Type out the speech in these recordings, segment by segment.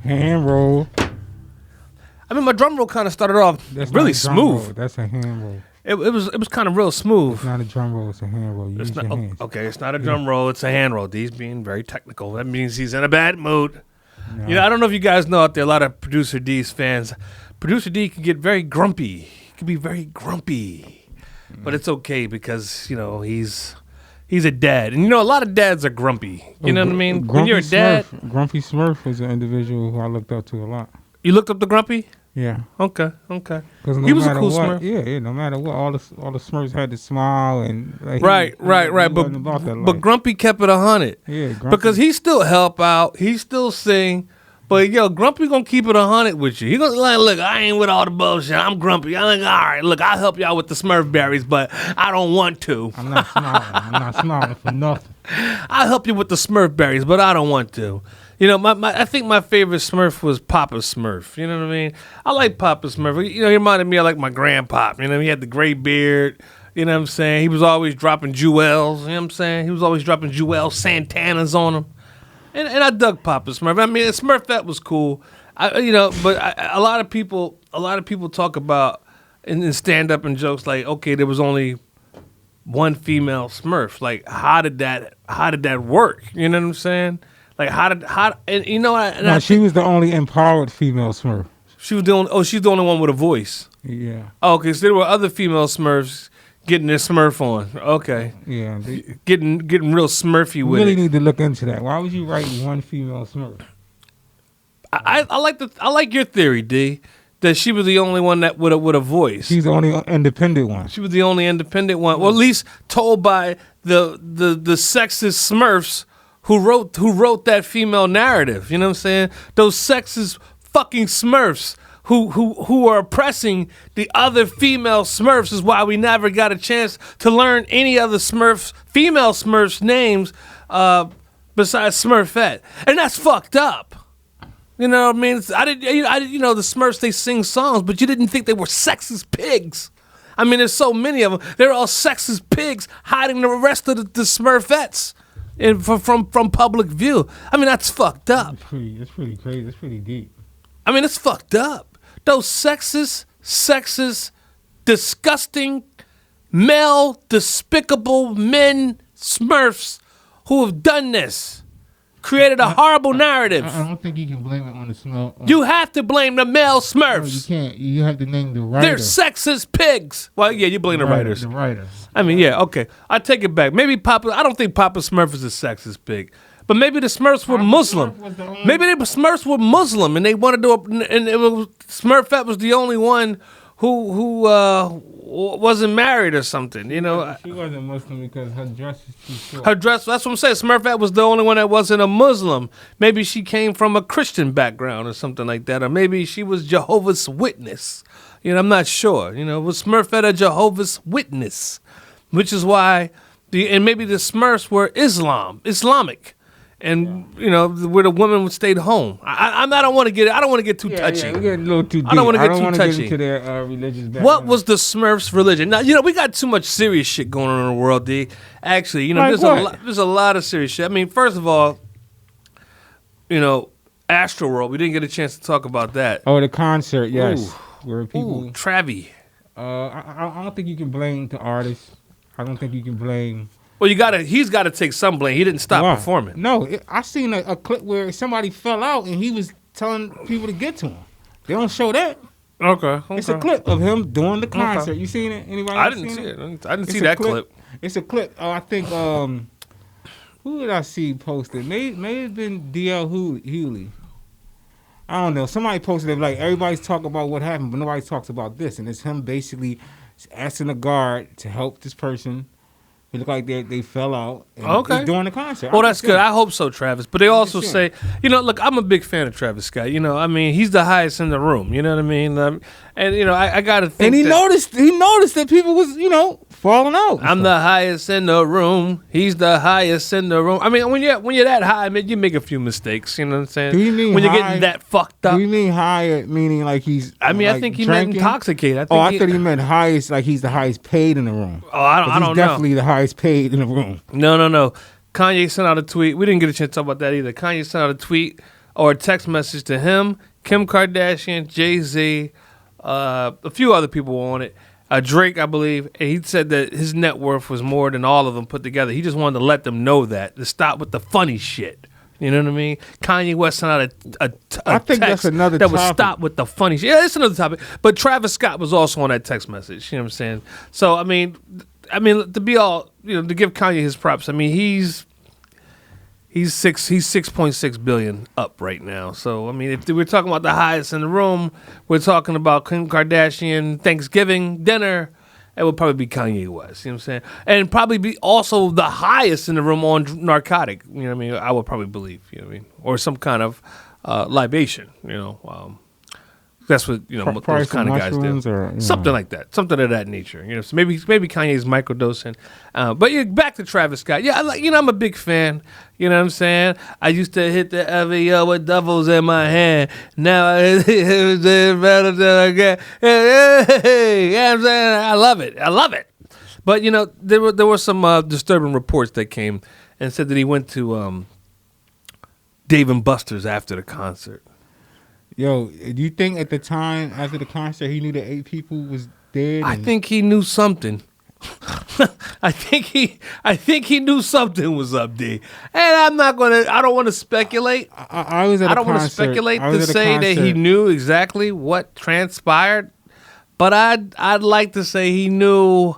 Hand roll. I mean, my drum roll kind of started off really smooth. Roll. That's a hand roll. It was kind of real smooth. It's not a drum roll. It's a hand roll. You use your hands. Okay, it's not a drum roll. It's a hand roll. D's being very technical. That means he's in a bad mood. No. You know, I don't know if you guys know out there, a lot of Producer D's fans. Producer D can get very grumpy. He can be very grumpy. But it's okay because, you know, he's a dad. And, you know, a lot of dads are grumpy. You know what I mean? When you're a dad. Grumpy Smurf was an individual who I looked up to a lot. You looked up to Grumpy? Yeah. Okay. Because he was a cool Smurf. Yeah. No matter what, all the Smurfs had to smile and right. But Grumpy kept it 100. Yeah. Grumpy. Because he still help out. He still sing. But yo, Grumpy gonna keep it 100 with you. He gonna like, look, I ain't with all the bullshit. I'm Grumpy. I'm like, all right, look, I'll help y'all with the Smurf berries, but I don't want to. I'm not smiling for nothing. I'll help you with the Smurf berries, but I don't want to. You know, I think my favorite Smurf was Papa Smurf. You know what I mean? I like Papa Smurf. You know, he reminded me of like my grandpop. You know, he had the gray beard. You know what I'm saying? He was always dropping jewels. You know what I'm saying? He was always dropping Jewel Santanas on him. And I dug Papa Smurf. I mean, Smurfette was cool. A lot of people talk about in stand up and jokes like, okay, there was only one female Smurf. Like, how did that work? You know what I'm saying? Like, and you know what? No, she was the only empowered female Smurf. She was the only. Oh, she's the only one with a voice. Yeah. Oh, okay, so there were other female Smurfs getting their Smurf on. Okay. Yeah. Getting real Smurfy with it. You really need to look into that. Why would you write one female Smurf? I like your theory, D, that she was the only one that with a voice. She's the only independent one. She was the only independent one. Well, at least told by the sexist Smurfs who wrote that female narrative. You know what I'm saying? Those sexist fucking Smurfs who are oppressing the other female Smurfs is why we never got a chance to learn any other female Smurfs names besides Smurfette. And that's fucked up. You know what I mean? I didn't, you know, the Smurfs, they sing songs, but you didn't think they were sexist pigs. I mean, there's so many of them. They're all sexist pigs hiding the rest of the Smurfettes from public view. I mean, that's fucked up. It's pretty crazy. It's pretty deep. I mean, it's fucked up. Those sexist, disgusting, male, despicable men Smurfs who have done this, created a horrible narrative. I don't think you can blame it on the smell. You have to blame the male Smurfs. No, you can't. You have to name the writer. They're sexist pigs. Well, yeah, you blame the writers. The writers. I mean, yeah, okay. I take it back. Maybe I don't think Papa Smurf is a sexist pig. But maybe the Smurfs were Muslim. Maybe the Smurfs were Muslim, and they wanted to. And Smurfette was the only one who wasn't married or something. You know, she wasn't Muslim because her dress is too short. Her dress. That's what I'm saying. Smurfette was the only one that wasn't a Muslim. Maybe she came from a Christian background or something like that, or maybe she was Jehovah's Witness. You know, I'm not sure. You know, was Smurfette a Jehovah's Witness, which is why and maybe the Smurfs were Islamic. And you know, where the women stayed home. I don't want to get too touchy. Yeah, we're getting a little too deep. I don't want to get too touchy. Get into their religious background. What was the Smurfs' religion? Now, you know, we got too much serious shit going on in the world, D. Actually, you know, there's a lot of serious shit. I mean, first of all, you know, Astroworld. We didn't get a chance to talk about that. Oh, the concert, yes. Where people Travie. I don't think you can blame the artist. I don't think you can blame. Well, he's got to take some blame. He didn't stop performing. No, I seen a clip where somebody fell out and he was telling people to get to him. They don't show that. Okay. It's a clip of him doing the concert. You seen it? Anybody? I didn't see it. I didn't see that clip. It's a clip. I think who did I see posted? May have been D.L. Hewley. I don't know. Somebody posted it like everybody's talking about what happened, but nobody talks about this, and it's him basically asking the guard to help this person. It looked like they fell out during the concert. Well, that's good. I hope so, Travis. But they also say, you know, look, I'm a big fan of Travis Scott. You know, I mean, he's the highest in the room. You know what I mean? And, you know, I got to think and he noticed that people was, you know, falling out. I'm the highest in the room. He's the highest in the room. I mean, when you're that high, I mean, you make a few mistakes. You know what I'm saying? Do you mean when high, you're getting that fucked up? Do you mean higher, meaning like he's I mean, like I think he drinking? meant intoxicated. I thought he meant highest, like he's the highest paid in the room. Oh, I don't know. He's definitely the highest paid in the room. No. Kanye sent out a tweet. We didn't get a chance to talk about that either. Kanye sent out a tweet or a text message to him, Kim Kardashian, Jay-Z, a few other people were on it. Drake, I believe, and he said that his net worth was more than all of them put together. He just wanted to let them know that, to stop with the funny shit. You know what I mean? Kanye West sent out a I think text that's another that topic. would stop with the funny shit. Yeah, it's another topic. But Travis Scott was also on that text message. You know what I'm saying? So I mean, to be all, to give Kanye his props. I mean, he's 6.6 billion up right now. So I mean, if we're talking about the highest in the room, we're talking about Kim Kardashian Thanksgiving dinner. It would probably be Kanye West. You know what I'm saying? And probably be also the highest in the room on narcotic. You know what I mean? I would probably believe. You know what I mean? Or some kind of libation. That's what those kind of guys do. Or, something like that, something of that nature. So maybe Kanye's microdosing. But back to Travis Scott. Yeah, I'm a big fan. You know what I'm saying? I used to hit the LVO with doubles in my hand. Now I hit the better than again. Hey, you know what I'm saying? I love it. But there were some disturbing reports that came and said that he went to Dave & Buster's after the concert. Yo, do you think at the time after the concert he knew that 8 people was dead? I think he knew something. I think he knew something was up there, and I don't want to speculate. I was at I don't want to speculate to say that he knew exactly what transpired, but I'd like to say he knew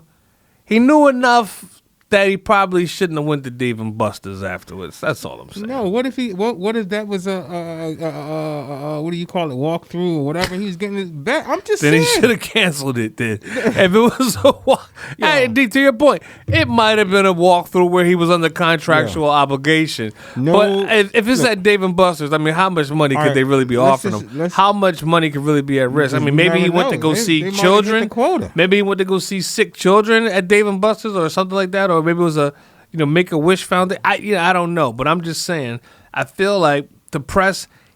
enough that he probably shouldn't have went to Dave & Buster's afterwards. That's all I'm saying. No, what if that was a what do you call it, walkthrough or whatever? He was getting his back. I'm just saying. Then he should have canceled it. Then, if it was a walk, hey, D, to your point, it might have been a walkthrough where he was under contractual obligation. No, but if it's at Dave & Buster's, I mean, how much money could they really be offering him? How much money could really be at risk? I mean, maybe he went to go see children. Maybe he went to go see sick children at Dave & Buster's or something like that, or maybe it was a Make-A-Wish Foundation. I don't know, but I'm just saying. I feel like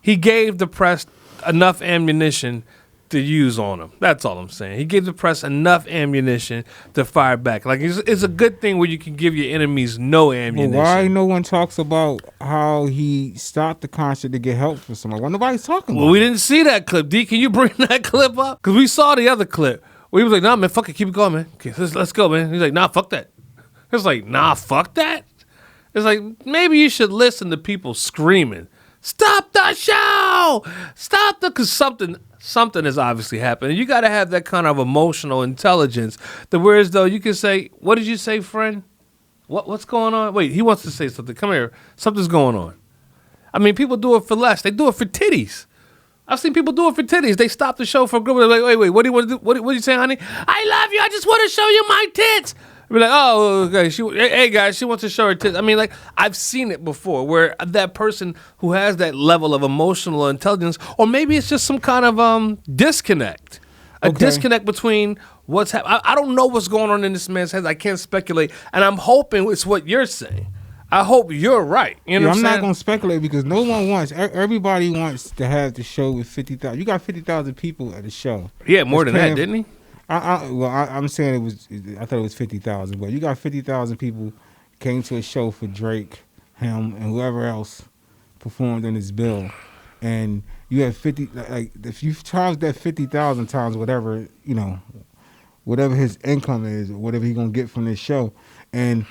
he gave the press enough ammunition to use on him. That's all I'm saying. He gave the press enough ammunition to fire back. Like it's a good thing where you can give your enemies no ammunition. Well, why no one talks about how he stopped the concert to get help for somebody? Why nobody's talking about it? We didn't see that clip. D, can you bring that clip up? Because we saw the other clip where he was like, nah, man, fuck it, keep it going, man. Okay, let's go, man. He's like, nah, fuck that. It's like, nah, fuck that. It's like, maybe you should listen to people screaming, stop the show! Because something has obviously happened. And you got to have that kind of emotional intelligence. Whereas though you can say, what did you say, friend? What's going on? Wait, he wants to say something. Come here. Something's going on. I mean, people do it for less. They do it for titties. I've seen people do it for titties. They stop the show for a group. They're like, wait, what do you want to do? What are you saying, honey? I love you. I just want to show you my tits. Be like, oh, okay. Hey guys, she wants to show her tits. I mean, like, I've seen it before, where that person who has that level of emotional intelligence, or maybe it's just some kind of disconnect, a disconnect between what's happening. I don't know what's going on in this man's head. I can't speculate, and I'm hoping it's what you're saying. I hope you're right. You know, what I'm not gonna speculate because no one wants. Everybody wants to have the show with 50,000. You got 50,000 people at the show. Yeah, more than that, didn't he? I'm saying it was. I thought it was 50,000, but you got 50,000 people came to a show for Drake, him, and whoever else performed in his bill, and you have 50. Like if you charge that 50,000 times whatever whatever his income is, or whatever he's gonna get from this show, and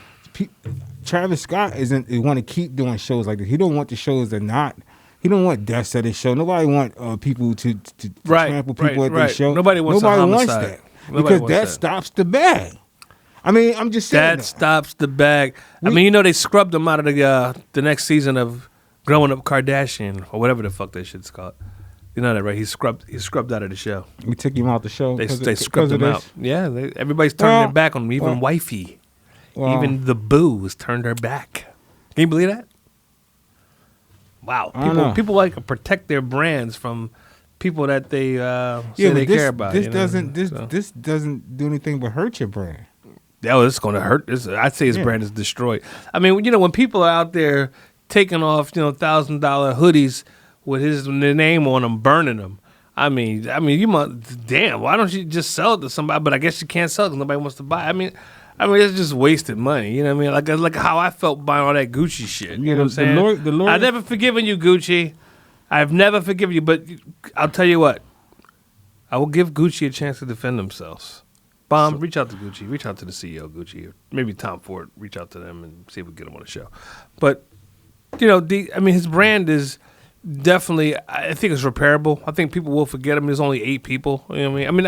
Travis Scott want to keep doing shows like this. He don't want the shows that not. He don't want deaths at his show. Nobody want people to trample people at their show. Nobody wants that. Because that stops the bag. I mean, I'm just saying that stops the bag. I mean, they scrubbed him out of the next season of Growing Up Kardashian or whatever the fuck that shit's called. You know that, right? He's scrubbed out of the show. We took him out the show. They scrubbed him out. Yeah, everybody's turning their back on him. Even wifey, even the boo has turned her back. Can you believe that? Wow, people like to protect their brands from people that they say they care about. This doesn't do anything but hurt your brand. Yeah, it's going to hurt. I'd say his brand is destroyed. I mean, when people are out there taking off, $1,000 hoodies with his name on them, burning them. I mean, you might. Damn, why don't you just sell it to somebody? But I guess you can't sell it because nobody wants to buy. I mean, it's just wasted money. You know what I mean? Like how I felt buying all that Gucci shit. You know what I'm saying? The Lord, I've never forgiven you, Gucci. I've never forgiven you, but I'll tell you what. I will give Gucci a chance to defend themselves. Bomb, reach out to Gucci. Reach out to the CEO of Gucci. Or maybe Tom Ford. Reach out to them and see if we can get him on the show. But, his brand is definitely, I think it's repairable. I think people will forget him. There's only 8 people. You know what I mean?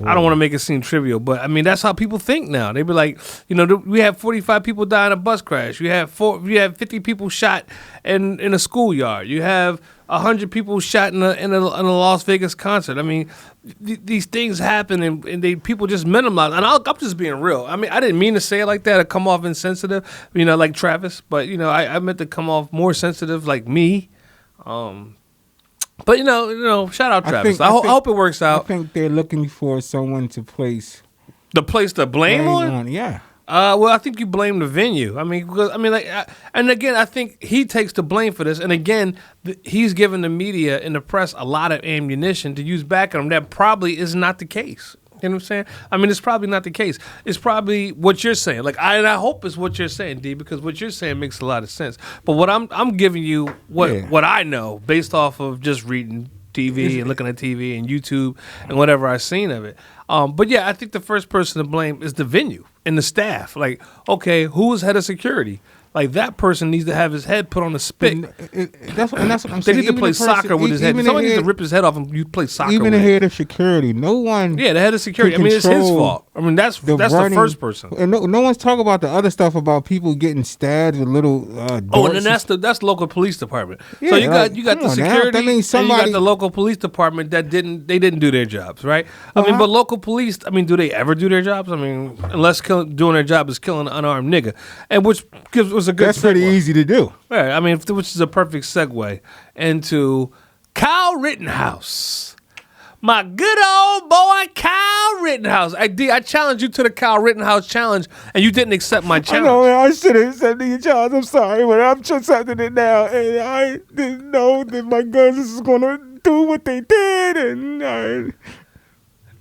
I don't want to make it seem trivial, but that's how people think now. They be like, we have 45 people die in a bus crash. You have 50 people shot in a schoolyard. You have 100 people shot in a Las Vegas concert. These things happen, and people just minimize. And I'm just being real. I didn't mean to say it like that or come off insensitive, like Travis. But I meant to come off more sensitive, like me. But shout out Travis. I hope it works out. I think they're looking for someone to place the blame on. Yeah. Well, I think you blame the venue. And again, I think he takes the blame for this. And again, he's giving the media and the press a lot of ammunition to use back on him. That probably is not the case. You know what I'm saying? It's probably not the case. It's probably what you're saying. I hope it's what you're saying, D, because what you're saying makes a lot of sense. But what I'm giving you what I know based off of just reading TV and looking at TV and YouTube and whatever I've seen of it. But yeah, I think the first person to blame is the venue and the staff. Okay, who is head of security? That person needs to have his head put on a spit. That's what I'm saying. They need to play soccer with his head. Somebody needs to rip his head off and you play soccer even with the it. head of security. No one. Yeah, the head of security. It's his fault. That's the first person. And no one's talking about the other stuff about people getting stabbed with little. And then that's the local police department. Yeah, so you got the security. That means and you got the local police department that didn't do their jobs, right? But local police. Do they ever do their jobs? Unless doing their job is killing an unarmed nigga, and which was a good. That's pretty easy to do. Right. Which is a perfect segue into Kyle Rittenhouse. My good old boy, Kyle Rittenhouse. I challenged you to the Kyle Rittenhouse challenge, and you didn't accept my challenge. I know, man. I should have accepted your challenge. I'm sorry, but I'm just accepting it now. And I didn't know that my guns is going to do what they did. And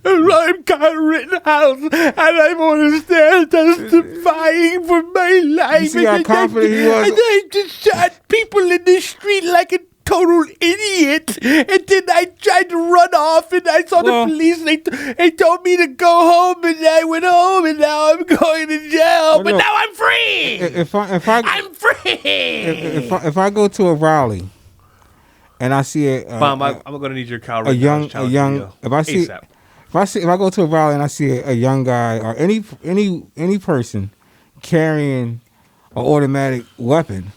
I'm Kyle Rittenhouse, and I'm on the stand testifying for my life. You see how confident he was? And I just shot people in the street like a total idiot. And then I tried to run off, and I saw the police. They told me to go home, and I went home, and now I'm going to jail. But now I'm free. I'm free. If I go to a rally and I see I'm going to need your Kyle Rittenhouse challenge. If I go to a rally and I see a young guy or any person carrying an automatic weapon,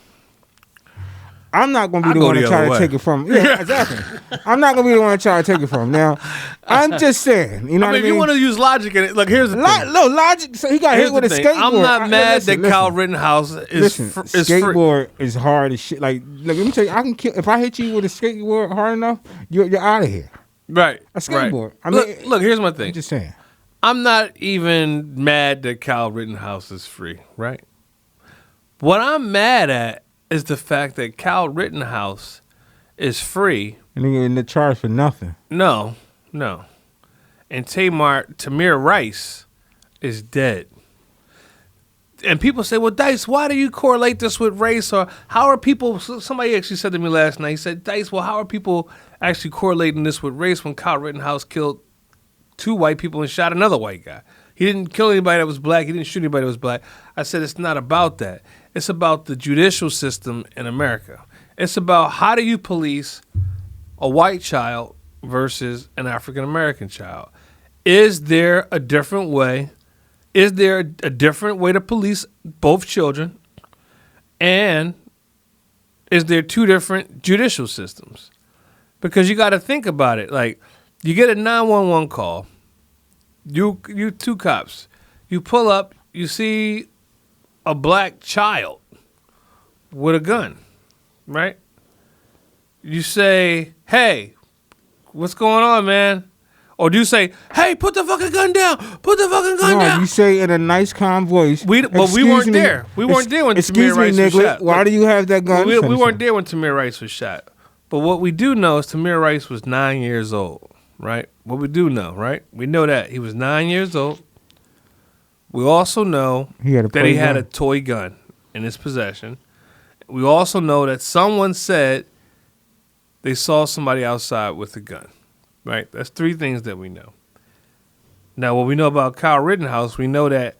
I'm not going to be the one to try to take it from him. Yeah, exactly. I'm not going to be the one to try to take it from him. Now, I'm just saying. You know what I mean? If you want to use logic in it, look, here's the thing. No, logic. So he got hit with a skateboard. I'm not mad that Kyle Rittenhouse is skateboard is hard as shit. Look, let me tell you, I can kill. If I hit you with a skateboard hard enough, you're out of here. Right. A skateboard. Right. Look, here's my thing. I'm just saying. I'm not even mad that Kyle Rittenhouse is free, right? What I'm mad at is the fact that Kyle Rittenhouse is free. And he in the charge for nothing. No. And Tamir Rice is dead. And people say, well, Dice, why do you correlate this with race? Or how are people, somebody actually said to me last night, he said, Dice, well, how are people actually correlating this with race when Kyle Rittenhouse killed 2 white people and shot another white guy? He didn't kill anybody that was black. He didn't shoot anybody that was black. I said, it's not about that. It's about the judicial system in America. It's about how do you police a white child versus an African-American child? Is there a different way? Is there a different way to police both children? And is there 2 different judicial systems? Because you got to think about it. Like, you get a 911 call. You 2 cops. You pull up. You see a black child with a gun, right? You say, hey, what's going on, man? Or do you say, hey, put the fucking gun down. Put the fucking gun down. You say in a nice, calm voice. But we weren't there. We weren't there when Tamir Rice was shot. Why do you have that gun? We weren't there when Tamir Rice was shot. But what we do know is Tamir Rice was 9 years old, right? What we do know, right? We know that. He was 9 years old. We also know that he had a toy gun in his possession. We also know that someone said they saw somebody outside with a gun, right? That's three things that we know. Now, what we know about Kyle Rittenhouse, we know that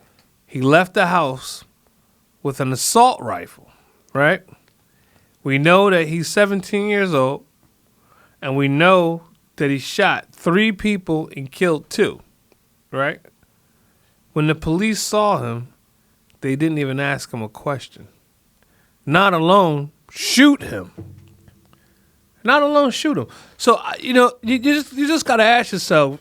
he left the house with an assault rifle, right? We know that he's 17 years old, and we know that he shot 3 people and killed 2, right? When the police saw him, they didn't even ask him a question. Not alone, shoot him. Not alone, shoot him. So, you just got to ask yourself,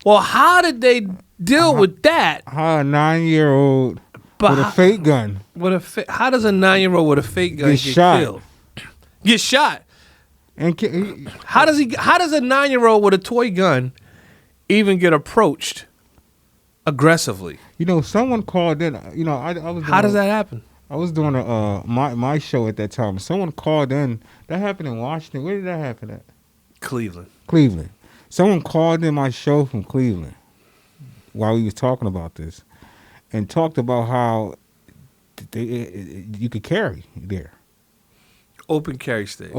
well, how did they deal with that? How a 9-year-old with a fake gun. How does a 9-year-old with a fake gun get killed? Get shot. And how does a 9-year-old with a toy gun even get approached aggressively? Someone called in. I was. How does that happen? I was doing my show at that time. Someone called in. That happened in Washington. Where did that happen at? Cleveland. Someone called in my show from Cleveland while we was talking about this, and talked about how you could carry there. Open carry state.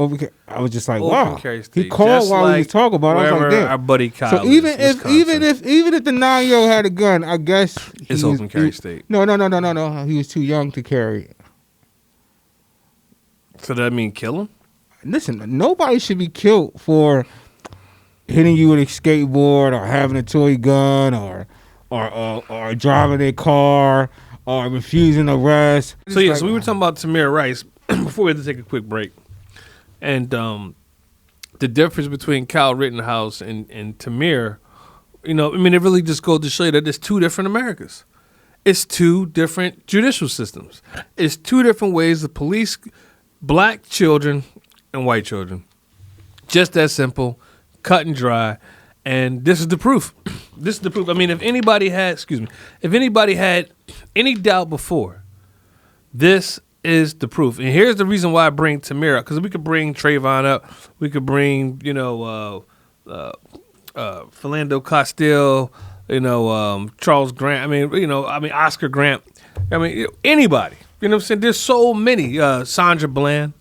I was just like, Open wow. Carry state. He called just while like he was talking about it. I was like, damn. Our buddy Kyle. So even if the 9-year-old had a gun, I guess it's open carry state. No. He was too young to carry it. So does that mean kill him? Listen, nobody should be killed for hitting you with a skateboard or having a toy gun or driving their car or refusing arrest. So so we were talking about Tamir Rice before we had to take a quick break, and the difference between Kyle Rittenhouse and Tamir, it really just goes to show you that there's 2 different Americas. It's 2 different judicial systems. It's 2 different ways to police black children and white children. Just that simple, cut and dry. And this is the proof. This is the proof. I mean, if anybody had any doubt before, this is the proof. And here's the reason why I bring Tamir up, because we could bring Trayvon up. We could bring, Philando Castile, Charles Grant. Oscar Grant. Anybody. You know what I'm saying? There's so many. Sandra Bland.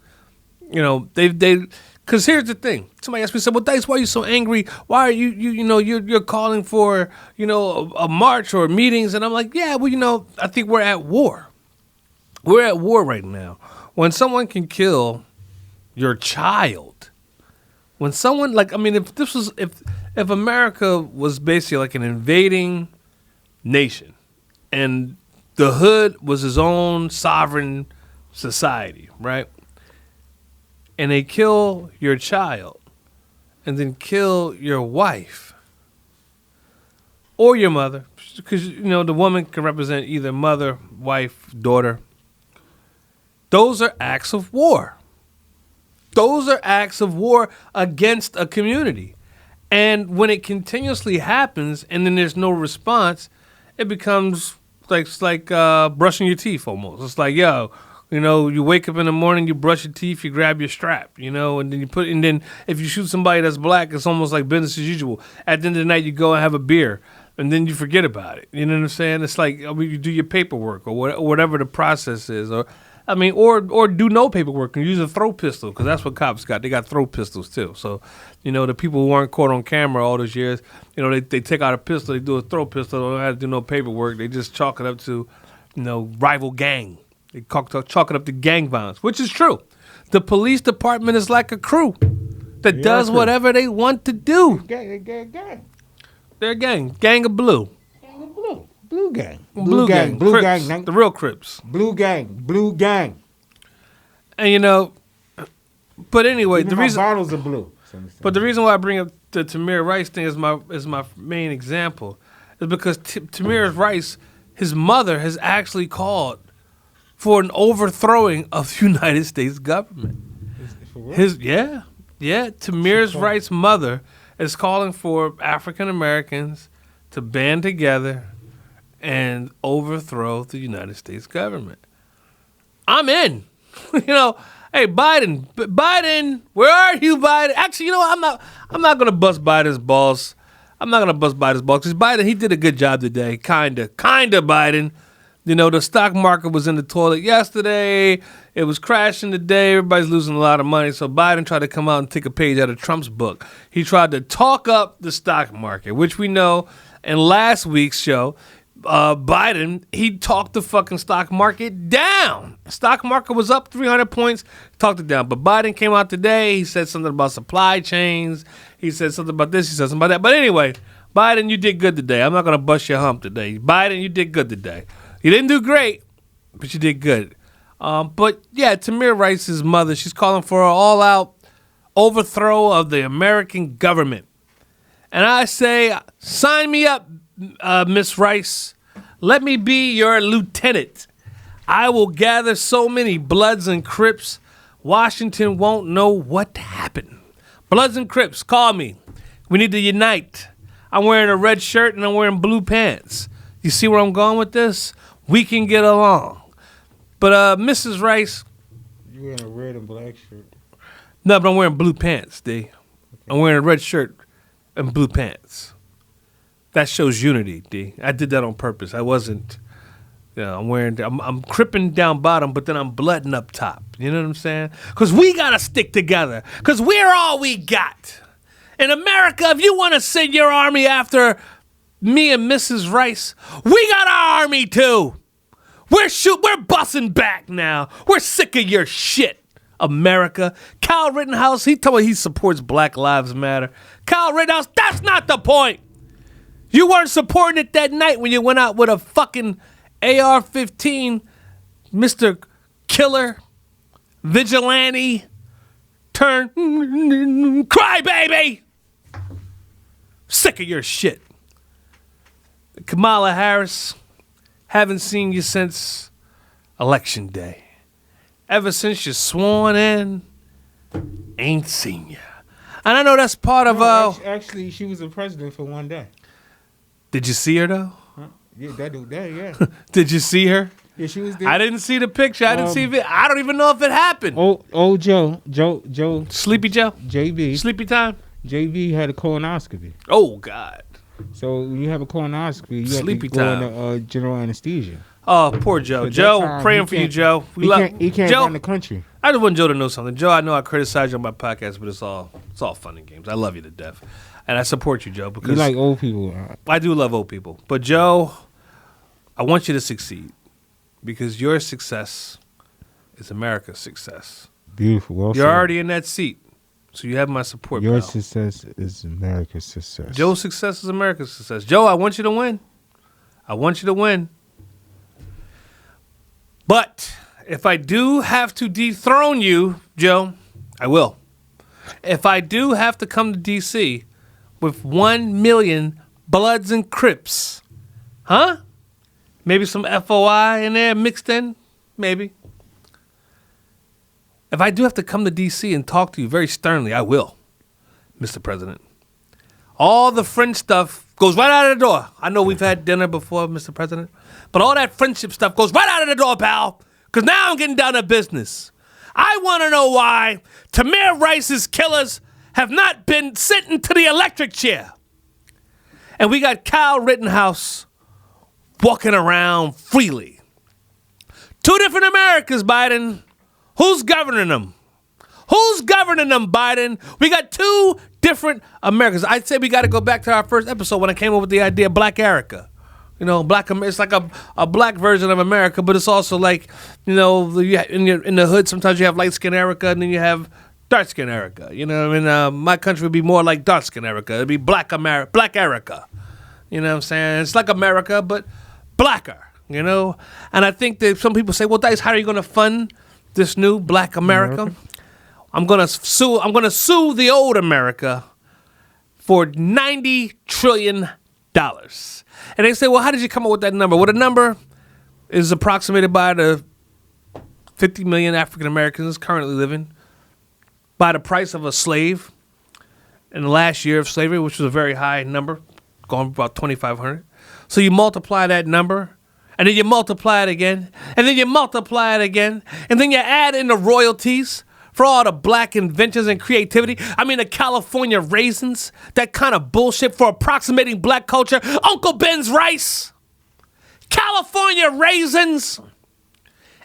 Because here's the thing. Somebody asked me, said, well, Dice, why are you so angry? Why are you're calling for, a march or meetings? And I'm like, yeah, well, I think we're at war. We're at war right now. When someone can kill your child, when someone, if America was basically like an invading nation and the hood was his own sovereign society, right? And they kill your child and then kill your wife or your mother, because, the woman can represent either mother, wife, daughter. Those are acts of war. Those are acts of war against a community. And when it continuously happens and then there's no response, it becomes like brushing your teeth almost. It's like, you wake up in the morning, you brush your teeth, you grab your strap, and then if you shoot somebody that's black, it's almost like business as usual. At the end of the night, you go and have a beer, and then you forget about it. You know what I'm saying? It's like, you do your paperwork or whatever the process is, or do no paperwork and use a throw pistol, because that's what cops got. They got throw pistols too. So, the people who weren't caught on camera all those years, they take out a pistol, they do a throw pistol, they don't have to do no paperwork. They just chalk it up to, rival gang. They chalk it up to gang violence, which is true. The police department is like a crew that does whatever they want to do. They're a gang. They're a gang. Gang of blue. Gang of blue. Blue gang. Blue gang. Blue Crips, gang. The real Crips. Blue gang. And but anyway, Even the reason bottles are blue. But the reason why I bring up the Tamir Rice thing is my main example is because Tamir Rice, his mother has actually called for an overthrowing of the United States government. Tamir's Rice's mother is calling for African Americans to band together and overthrow the United States government. I'm in. Hey, Biden, where are you, Biden? Actually, I'm not gonna bust Biden's balls. I'm not gonna bust Biden's balls because Biden, he did a good job today, kinda, Biden. You know, the stock market was in the toilet yesterday. It was crashing today. Everybody's losing a lot of money. So Biden tried to come out and take a page out of Trump's book. He tried to talk up the stock market, which we know in last week's show, Biden, he talked the fucking stock market down. Stock market was up 300 points, talked it down. But Biden came out today. He said something about supply chains. He said something about this. He said something about that. But anyway, Biden, you did good today. I'm not going to bust your hump today. Biden, you did good today. You didn't do great, but you did good. But yeah, Tamir Rice's mother, she's calling for an all-out overthrow of the American government. And I say, sign me up, Miss Rice. Let me be your lieutenant. I will gather so many Bloods and Crips, Washington won't know what happened. Bloods and Crips, call me. We need to unite. I'm wearing a red shirt and I'm wearing blue pants. You see where I'm going with this? We can get along. But Mrs. Rice. You wearing a red and black shirt? No, but I'm wearing blue pants, D. Okay. I'm wearing a red shirt and blue pants. That shows unity, D. I did that on purpose. I wasn't, I'm cripping down bottom, but then I'm blooding up top. You know what I'm saying? Because we got to stick together. Because we're all we got. In America, if you want to send your army after me and Mrs. Rice, we got our army too. We're busting back now. We're sick of your shit, America. Kyle Rittenhouse, he told me he supports Black Lives Matter. Kyle Rittenhouse, that's not the point. You weren't supporting it that night when you went out with a fucking AR-15, Mr. Killer, Vigilante, turn Crybaby. Sick of your shit. Kamala Harris, haven't seen you since Election Day. Ever since you sworn in, ain't seen you. And I know that's part of... Actually, she was the president for one day. Did you see her, though? Huh? Yeah, yeah. Did you see her? Yeah, she was there. I didn't see the picture. I didn't see it. I don't even know if it happened. Old Joe. Sleepy Joe? JB. Sleepy time? JB had a colonoscopy. Oh, God. So when you have a colonoscopy, you Sleepy have to go time. into general anesthesia. Oh, poor Joe. Joe, praying for you, Joe. He can't Joe, run the country. I just want Joe to know something. Joe, I know I criticize you on my podcast, but it's all fun and games. I love you to death. And I support you, Joe, because you like old people. I do love old people. But Joe, I want you to succeed because your success is America's success. Beautiful. Well You're said. already in that seat, so you have my support, Your pal. success is America's success. Joe's success is America's success. Joe, I want you to win. I want you to win. But if I do have to dethrone you, Joe, I will. If I do have to come to D.C. with 1 million Bloods and Crips, huh? Maybe some FOI in there mixed in? Maybe. If I do have to come to D.C. and talk to you very sternly, I will, Mr. President. All the French stuff goes right out of the door. I know we've had dinner before, Mr. President, but all that friendship stuff goes right out of the door, pal, because now I'm getting down to business. I want to know why Tamir Rice's killers have not been sitting to the electric chair. And we got Kyle Rittenhouse walking around freely. 2 different Americas, Biden. Who's governing them? Who's governing them, Biden? We got 2 different Americas. I'd say we got to go back to our first episode when I came up with the idea of Blackerica. You know, it's like a black version of America, but it's also like, you know, in the hood, sometimes you have light-skinned Erica and then you have dark-skinned Erica. You know, I mean, my country would be more like dark-skinned Erica. It'd be black Erica. You know what I'm saying? It's like America, but blacker, you know? And I think that some people say, well, Dice, how are you going to fund this new black America? I'm gonna sue the old America for $90 trillion. And they say, well, how did you come up with that number? Well, the number is approximated by the 50 million African Americans currently living by the price of a slave in the last year of slavery, which was a very high number, going about 2,500. So you multiply that number, and then you multiply it again, and then you multiply it again, and then you add in the royalties for all the black inventions and creativity. I mean, the California raisins, that kind of bullshit for approximating black culture. Uncle Ben's rice. California raisins,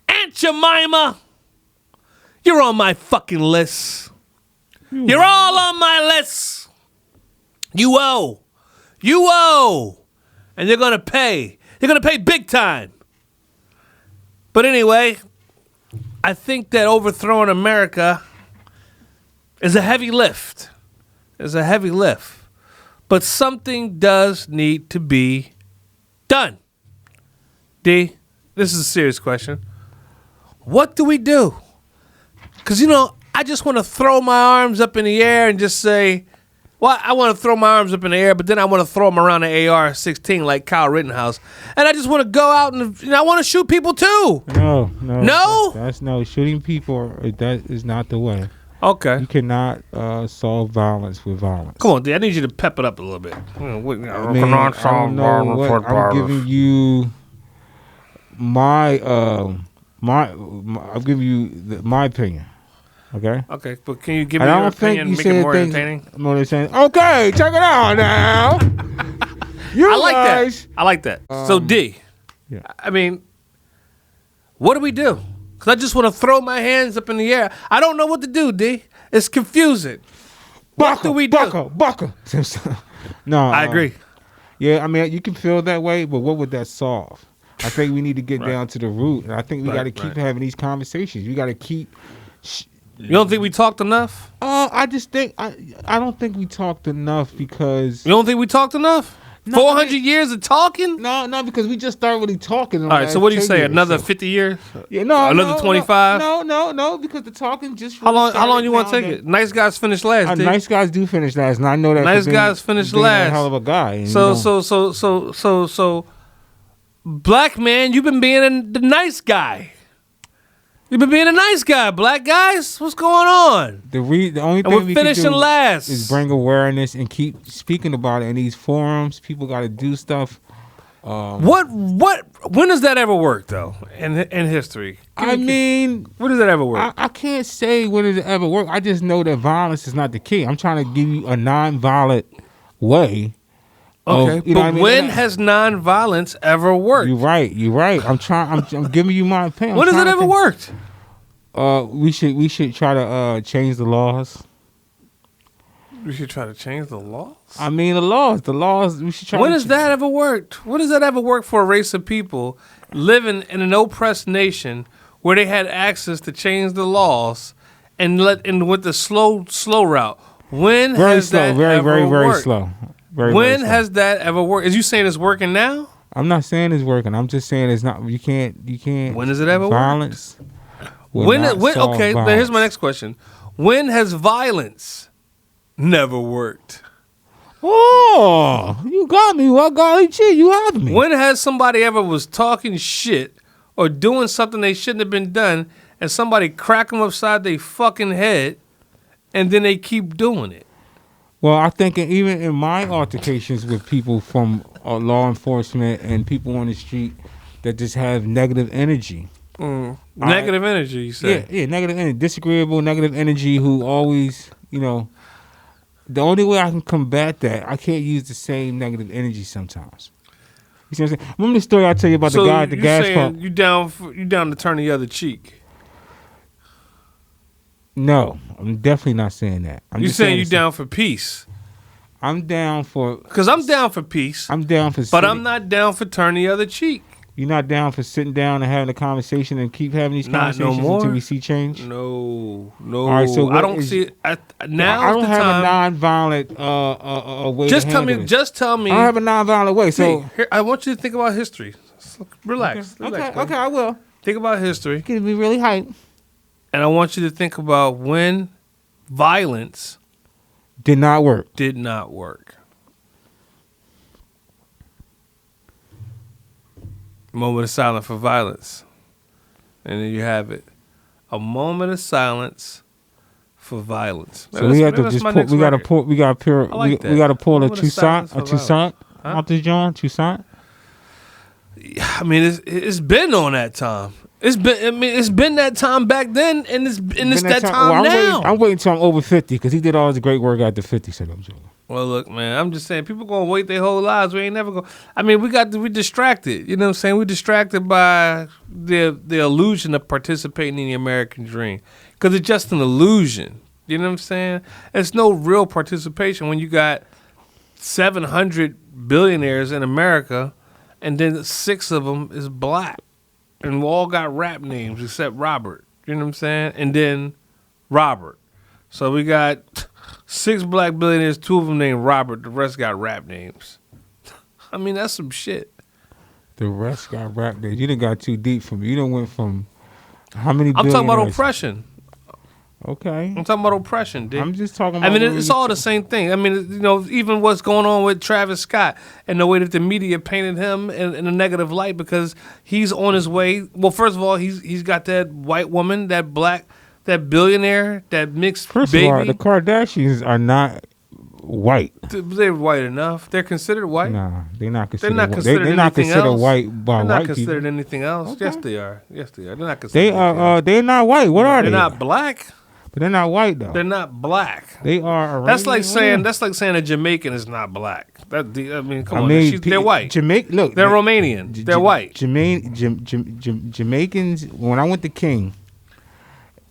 Aunt Jemima, you're on my fucking list. You're all on my list. You owe. And you're going to pay. You're going to pay big time. But anyway, I think that overthrowing America is a heavy lift. But something does need to be done. D, this is a serious question. What do we do? Because, I just want to throw my arms up in the air and just say, well, I want to throw my arms up in the air, but then I want to throw them around the AR-16 like Kyle Rittenhouse. And I just want to go out and I want to shoot people too. No? That's no. Shooting people, that is not the way. Okay. You cannot solve violence with violence. Come on, D. I need you to pep it up a little bit. I don't know what I'm giving you my opinion. Okay, but can you give me your opinion and make it more entertaining? Okay, check it out now. I like that. So D, yeah. I mean, what do we do? Because I just want to throw my hands up in the air. I don't know what to do, D. It's confusing. What do we do? Bucker. No, I agree. Yeah, I mean, you can feel that way, but what would that solve? I think we need to get down to the root, and I think we got to keep having these conversations. We got to keep. You don't think we talked enough? I just think I don't think we talked enough because. You don't think we talked enough? No, 400 years of talking? No, because we just started really talking. All right, so what do you say? Another 50 years? Yeah, no, another 25? No, because the talking just. How long you want to take it? Nice guys finish last. Nice guys do finish last, and I know that. Nice guys finish last. A hell of a guy. So, black man, you've been being the nice guy. You've been being a nice guy, black guys. What's going on? The only thing we're finishing last is bring awareness and keep speaking about it in these forums. People got to do stuff. When does that ever work though in history? When does that ever work? I can't say when does it ever work. I just know that violence is not the key. I'm trying to give you a non-violent way. Okay, but when has non-violence ever worked? You're right. I'm giving you my opinion. When has it ever worked? We should try to change the laws. We should try to change the laws? I mean, the laws. We should try. When has that ever worked? When does that ever work for a race of people living in an oppressed nation where they had access to change the laws and with the slow route? When has that ever worked? Slow. When has that ever worked? Is you saying it's working now? I'm not saying it's working. I'm just saying it's not. You can't. When has it ever violence worked? Okay, violence. Here's my next question. When has violence never worked? Oh, you got me. Well, golly gee, you have me. When has somebody ever was talking shit or doing something they shouldn't have been done and somebody crack them upside their fucking head and then they keep doing it? Well, I think even in my altercations with people from law enforcement and people on the street that just have negative energy. Negative energy, you say? Yeah, negative energy. Disagreeable, negative energy who always, the only way I can combat that, I can't use the same negative energy sometimes. You see what I'm saying? Remember the story I tell you about the guy at the gas pump? You down to turn the other cheek? No, I'm definitely not saying that. You saying you down for peace? I'm down for... Because I'm down for peace. I'm down for... But I'm not down for turn the other cheek. You're not down for sitting down and having a conversation and keep having these conversations until we see change? No. All right, so I don't see it. Now I don't have a nonviolent way just to tell me. it. Just tell me. I don't have a nonviolent way. So here, I want you to think about history. Relax. Okay, I will. Think about history. It's going to be really hype. And I want you to think about when violence did not work. Moment of silence for violence. And then you have it. A moment of silence for violence. So we have to just pull, we got to pull a Toussaint out this joint, Toussaint. I mean, it's been on that time. It's been that time back then, and it's that time now. I'm waiting till I'm over 50 because he did all his great work after 50. So I'm joking. Well, look, man, I'm just saying, people gonna wait their whole lives. We ain't never gonna. I mean, we distracted. You know what I'm saying? We distracted by the illusion of participating in the American dream, because it's just an illusion. You know what I'm saying? It's no real participation when you got 700 billionaires in America, and then 6 of them is black, and we all got rap names except Robert. You know what I'm saying? And then Robert. So we got 6 black billionaires, 2 of them named Robert. The rest got rap names. I mean, that's some shit. The rest got rap names. You done got too deep for me. You done went from how many I'm billionaires? talking about oppression. Okay. I'm talking about oppression, dude. I'm just talking about... I mean, it's all the same thing. I mean, you know, even what's going on with Travis Scott and the way that the media painted him in a negative light, because he's on his way. Well, first of all, he's got that white woman, that black, that billionaire, that mixed First baby. of all, the Kardashians are not white. They're white enough. They're considered white. Nah, they're not considered. They're not considered They're not anything considered else. white by They're not white considered people. anything else. Okay. Yes, they are. Yes, they are. They're not considered. They anything are. else. They're not white. What are they? They're not black. But they're not white though. They're not black. They are. That's like Arabian. saying a Jamaican is not black. I mean, come I on. mean, They're white. Look, They're Romanian. They're white. Jamaicans. When I went to King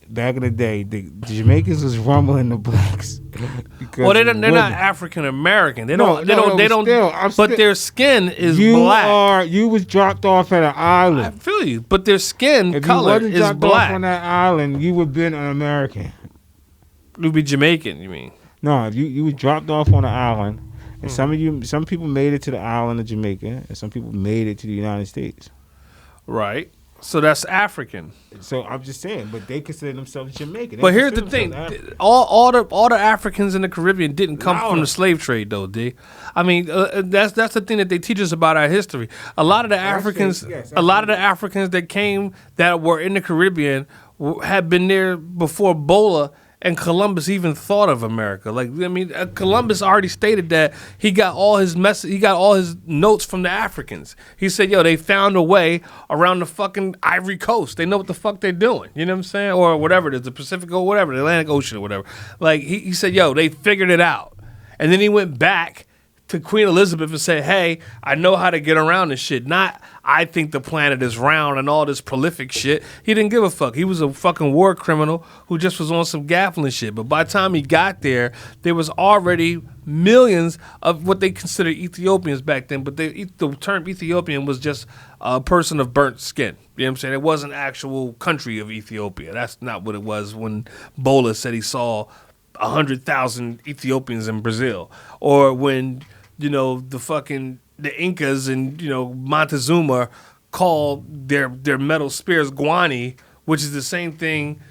back in the day, the Jamaicans was rumbling the blacks. Well, they're not African American. They don't. Still, but their skin is you black. You was dropped off at an island. I feel you, but their skin If color you wasn't is dropped black. off on that island, you would have been an American. You'd be Jamaican. You mean? No, if you was dropped off on an island, and some people made it to the island of Jamaica, and some people made it to the United States. Right. So that's African. So I'm just saying, but they consider themselves Jamaican. But here's the thing: all the Africans in the Caribbean didn't come from the slave trade, though. D. I mean, that's the thing that they teach us about our history. A lot of the Africans, that came that were in the Caribbean had been there before Bola and Columbus even thought of America. Like, I mean, Columbus already stated that he got all his notes from the Africans. He said, yo, they found a way around the fucking Ivory Coast. They know what the fuck they're doing. You know what I'm saying? Or whatever it is, the Pacific or whatever, the Atlantic Ocean or whatever. Like, he said, yo, they figured it out. And then he went back to Queen Elizabeth and said, hey, I know how to get around this shit. Not, I think the planet is round and all this prolific shit. He didn't give a fuck. He was a fucking war criminal who just was on some gaffling shit. But by the time he got there was already millions of what they considered Ethiopians back then. But the term Ethiopian was just a person of burnt skin. You know what I'm saying? It wasn't actual country of Ethiopia. That's not what it was when Bola said he saw 100,000 Ethiopians in Brazil. Or when, you know, the Incas and, you know, Montezuma called their metal spears guani, which is the same thing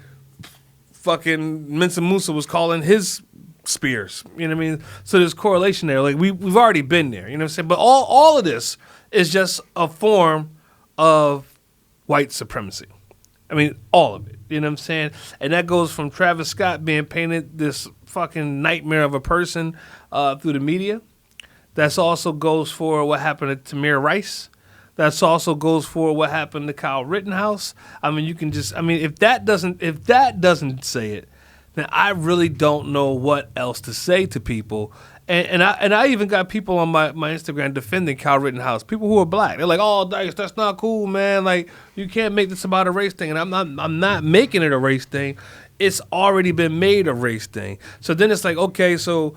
fucking Mansa Musa was calling his spears. You know what I mean? So there's correlation there. Like, we've already been there. You know what I'm saying? But all of this is just a form of white supremacy. I mean, all of it. You know what I'm saying? And that goes from Travis Scott being painted this fucking nightmare of a person through the media. That also goes for what happened to Tamir Rice. That also goes for what happened to Kyle Rittenhouse. I mean, you can just, I mean, if that doesn't say it, then I really don't know what else to say to people. And I even got people on my Instagram defending Kyle Rittenhouse, people who are black. They're like, oh, Dice, that's not cool, man. Like, you can't make this about a race thing. And I'm not making it a race thing. It's already been made a race thing. So then it's like, okay, so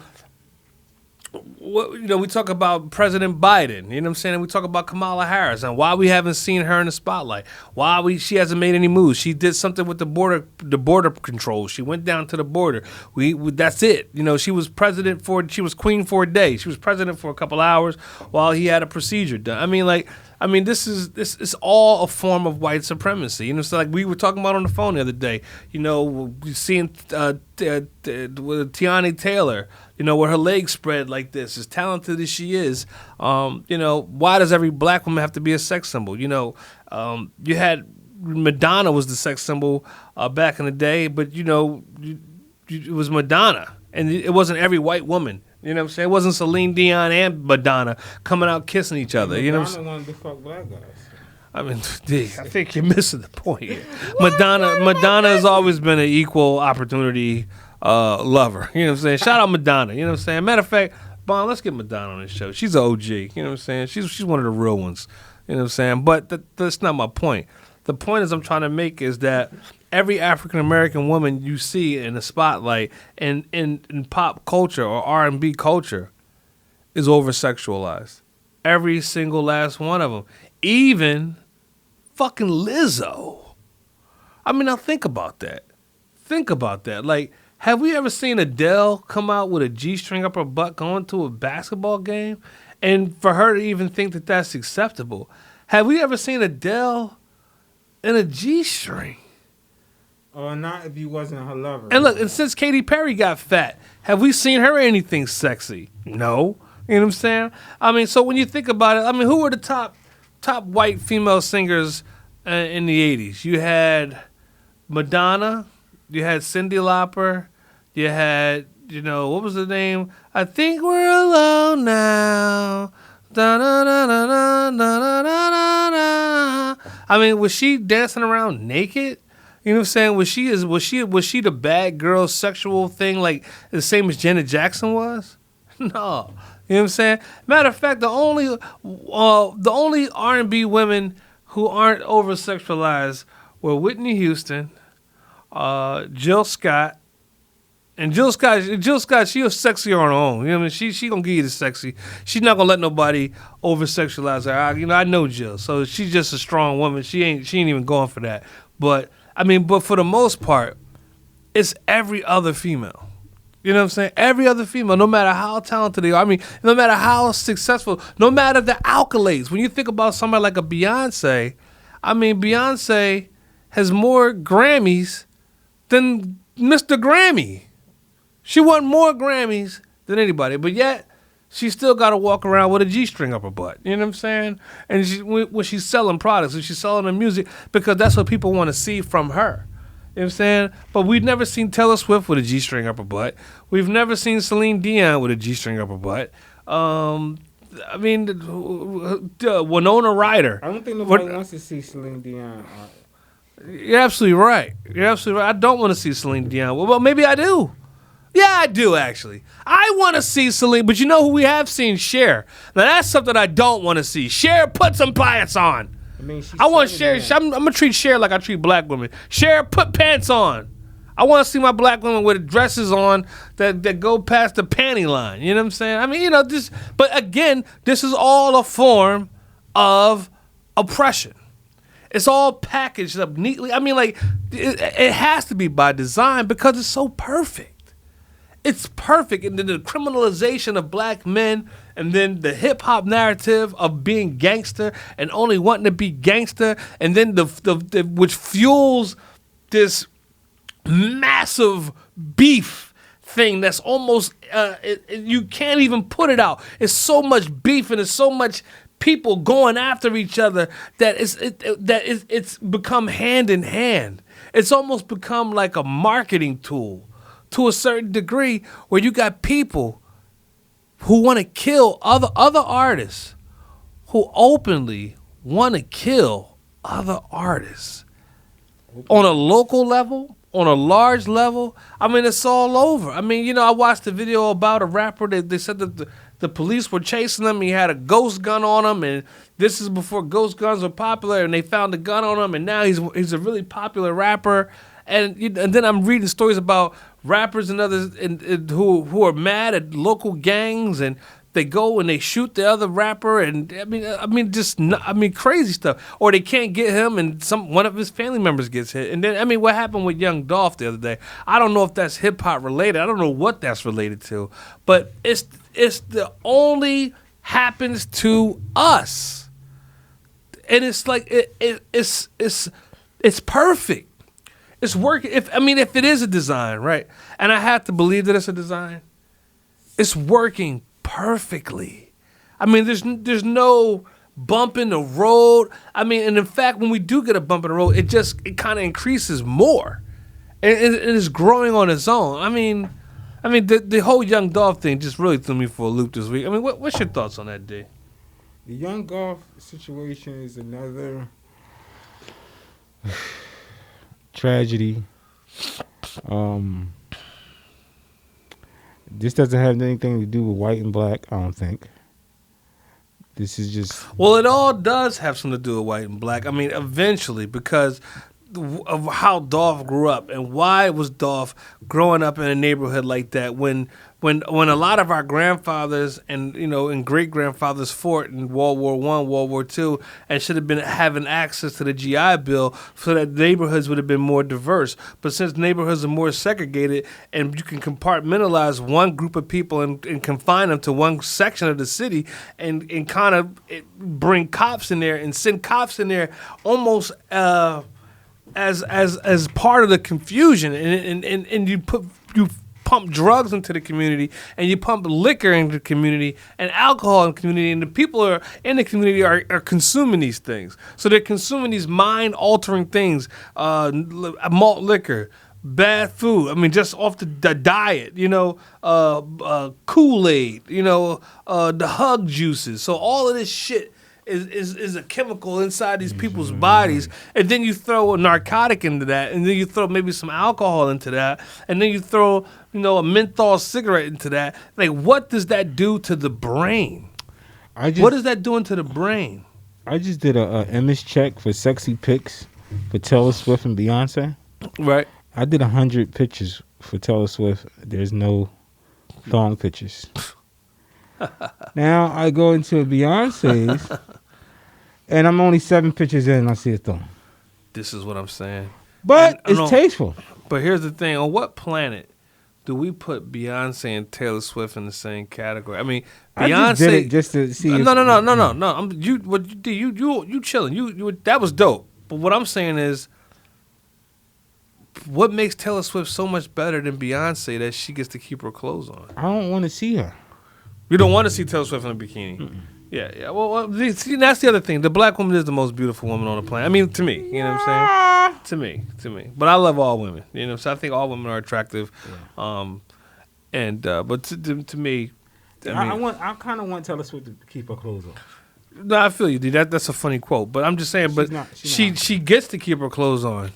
we talk about President Biden, you know what I'm saying? And we talk about Kamala Harris and why we haven't seen her in the spotlight. Why she hasn't made any moves. She did something with the border control. She went down to the border. That's it. You know, she was queen for a day. She was president for a couple hours while he had a procedure done. This is all a form of white supremacy. You know, so like we were talking about on the phone the other day. You know, seeing Tiani Taylor. You know, where her legs spread like this, as talented as she is. Why does every black woman have to be a sex symbol? You know, you had Madonna was the sex symbol back in the day, but you know, it was Madonna, and it wasn't every white woman. You know what I'm saying? It wasn't Celine Dion and Madonna coming out kissing each other. You know what I'm saying? Madonna wanted to fuck black guys. I mean, I think you're missing the point here. Madonna has always been an equal opportunity lover. You know what I'm saying? Shout out Madonna. You know what I'm saying? Matter of fact, Bon, let's get Madonna on this show. She's an OG. You know what I'm saying? She's one of the real ones. You know what I'm saying? But that's not my point. The point is I'm trying to make is that every African American woman you see in the spotlight in pop culture or R&B culture is over sexualized. Every single last one of them. Even fucking Lizzo. I mean, now think about that. Think about that. Like, have we ever seen Adele come out with a G-string up her butt going to a basketball game? And for her to even think that that's acceptable. Have we ever seen Adele in a G-string? Or not if you wasn't her lover. And look, and since Katy Perry got fat, have we seen her anything sexy? No. You know what I'm saying? I mean, so when you think about it, I mean, who were the top white female singers in the 80s? You had Madonna, you had Cyndi Lauper, you had, what was the name? I think we're alone now. Da-da-da-da-da-da-da-da-da. I mean, was she dancing around naked? You know what I'm saying? Was she the bad girl sexual thing like the same as Janet Jackson was? No. You know what I'm saying? Matter of fact, the only R&B women who aren't over sexualized were Whitney Houston, Jill Scott. And Jill Scott, she was sexy on her own. You know what I mean? She gonna give you the sexy. She's not gonna let nobody over sexualize her. I know Jill, so she's just a strong woman. She ain't even going for that. But for the most part, it's every other female. You know what I'm saying? Every other female, no matter how talented they are. I mean, no matter how successful, no matter the accolades. When you think about somebody like a Beyonce, Beyonce has more Grammys than Mr. Grammy. She won more Grammys than anybody, but yet she still got to walk around with a G-string up her butt. You know what I'm saying? And when she's selling products, and she's selling her music, because that's what people want to see from her. You know what I'm saying? But we've never seen Taylor Swift with a G-string up her butt. We've never seen Celine Dion with a G-string up her butt. Winona Ryder. I don't think nobody wants to see Celine Dion. You're absolutely right. I don't want to see Celine Dion. Well, maybe I do. Yeah, I do, actually. I want to see Celine, but you know who we have seen? Cher. Now, that's something I don't want to see. Cher, put some pants on. I want Cher. I'm going to treat Cher like I treat black women. Cher, put pants on. I want to see my black women with dresses on that go past the panty line. You know what I'm saying? But again, this is all a form of oppression. It's all packaged up neatly. It has to be by design because it's so perfect. It's perfect. And then the criminalization of black men, and then the hip hop narrative of being gangster and only wanting to be gangster, and then the which fuels this massive beef thing that's almost you can't even put it out. It's so much beef and it's so much people going after each other that it's become hand in hand. It's almost become like a marketing tool to a certain degree, where you got people who want to kill other artists, who openly want to kill other artists on a local level, on a large level. It's all over. I watched a video about a rapper that they said that the police were chasing him. He had a ghost gun on him, and this is before ghost guns were popular, and they found the gun on him, and now he's a really popular rapper. And then I'm reading stories about rappers and others who are mad at local gangs, and they go and they shoot the other rapper, and crazy stuff. Or they can't get him, and one of his family members gets hit. And then what happened with Young Dolph the other day? I don't know if that's hip hop related. I don't know what that's related to, but it's the only happens to us, and it's like it's perfect. It's working. If it is a design, right? And I have to believe that it's a design. It's working perfectly. There's no bump in the road. And in fact, when we do get a bump in the road, it kind of increases more, and it's growing on its own. The whole Young Dolph thing just really threw me for a loop this week. What's your thoughts on that, D? The Young Dolph situation is another tragedy. This doesn't have anything to do with white and black, I don't think. This is just... Well, it all does have something to do with white and black. I mean, eventually, because of how Dolph grew up and why was Dolph growing up in a neighborhood like that when a lot of our grandfathers and great grandfathers fought in World War I, World War II, and should have been having access to the GI Bill so that neighborhoods would have been more diverse. But since neighborhoods are more segregated and you can compartmentalize one group of people and confine them to one section of the city and kind of bring cops in there and send cops in there almost as part of the confusion and you pump drugs into the community and you pump liquor into the community and alcohol in the community, and the people are in the community are consuming these things. So they're consuming these mind altering things, malt liquor, bad food. I mean, just off the diet, Kool-Aid, the hug juices. So all of this shit is a chemical inside these people's bodies, and then you throw a narcotic into that, and then you throw maybe some alcohol into that, and then you throw a menthol cigarette into that. Like, what does that do to the brain? What is that doing to the brain? I just did a image check for sexy pics for Taylor Swift and Beyonce. Right. I did 100 pictures for Taylor Swift. There's no thong pictures. Now I go into Beyonce's, and I'm only 7 pictures in, and I see a thong. This is what I'm saying. But it's tasteful. But here's the thing: on what planet do we put Beyonce and Taylor Swift in the same category? I mean, Beyonce. I just did it just to see. No. You chilling? You that was dope. But what I'm saying is, what makes Taylor Swift so much better than Beyonce that she gets to keep her clothes on? I don't want to see her. You don't want to see Taylor Swift in a bikini. Mm-mm. Yeah. Well, see, that's the other thing. The black woman is the most beautiful woman on the planet. I mean, to me, you know what I'm saying? To me. But I love all women. So I think all women are attractive. Yeah. But to me, I kind of want Taylor Swift to keep her clothes on. No, I feel you, dude. That's a funny quote. But I'm just saying. She gets to keep her clothes on.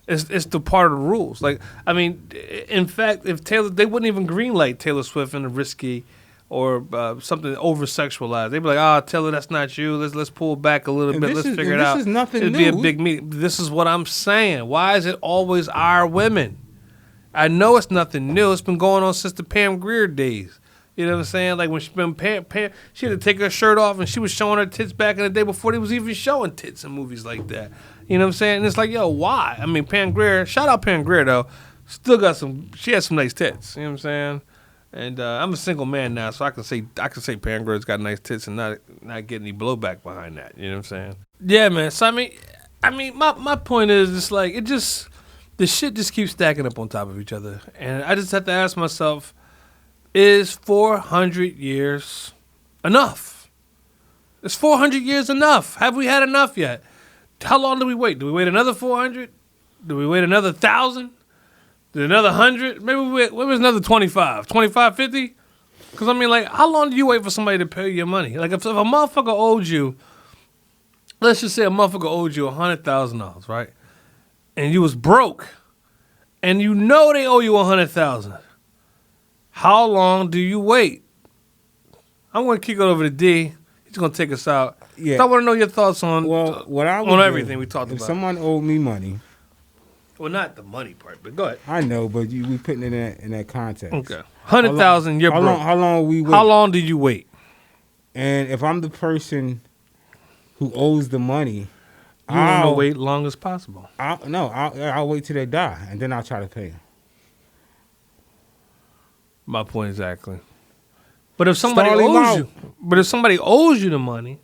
It's the part of the rules. Like, I mean, in fact, if they wouldn't even greenlight Taylor Swift in a risky or something over sexualized. They'd be like, Taylor, that's not you. Let's pull back a little bit. Let's figure it out. This is nothing new. It'd be a big meeting. This is what I'm saying. Why is it always our women? I know it's nothing new. It's been going on since the Pam Grier days. You know what I'm saying? Like when she been Pam, she had to take her shirt off and she was showing her tits back in the day before they was even showing tits in movies like that. You know what I'm saying? And it's like, yo, why? I mean, Pam Grier, shout out Pam Grier though. She has some nice tits. You know what I'm saying? And I'm a single man now, so I can say Pam Grier's got nice tits and not get any blowback behind that. You know what I'm saying? Yeah, man. So I mean, my point is, it's like the shit just keeps stacking up on top of each other, and I just have to ask myself, is 400 years enough? Is 400 years enough? Have we had enough yet? How long do we wait? Do we wait another 400? Do we wait another 1,000? Another 100? Maybe was another 25, 50? Because, I mean, like, how long do you wait for somebody to pay your money? Like, if a motherfucker owed you, let's just say a motherfucker owed you $100,000, right? And you was broke, and you know they owe you $100,000. How long do you wait? I'm going to kick it over to D. He's going to take us out. Yeah. So I want to know your thoughts on everything we talked about. If someone owed me money. Well, not the money part, but go ahead. I know, but we putting it in that context. Okay. 100,000, you're broke. How long we wait? How long do you wait? And if I'm the person who owes the money, you want to wait long as possible. I'll wait till they die, and then I'll try to pay them. My point exactly. But if somebody owes you the money,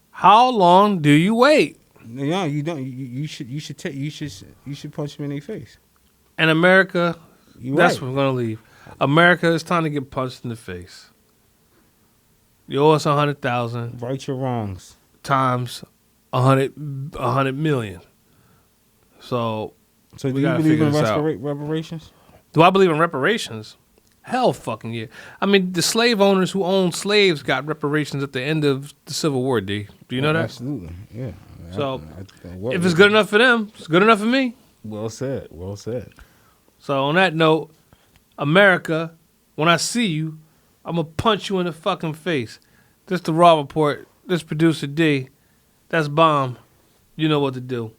how long do you wait? No, you don't. You should punch them in their face. And America, that's where we're gonna leave. America, it's time to get punched in the face. You owe us 100,000. Right your wrongs. Times 100 million. So do you believe in reparations? Do I believe in reparations? Hell fucking yeah. I mean, the slave owners who owned slaves got reparations at the end of the Civil War, D. Do you know that? Absolutely, yeah. So, if it's good enough for them, it's good enough for me. Well said. So, on that note, America, When I see you, I'm going to punch you in the fucking face. This the Raw Report. This producer D. That's Bomb. You know what to do.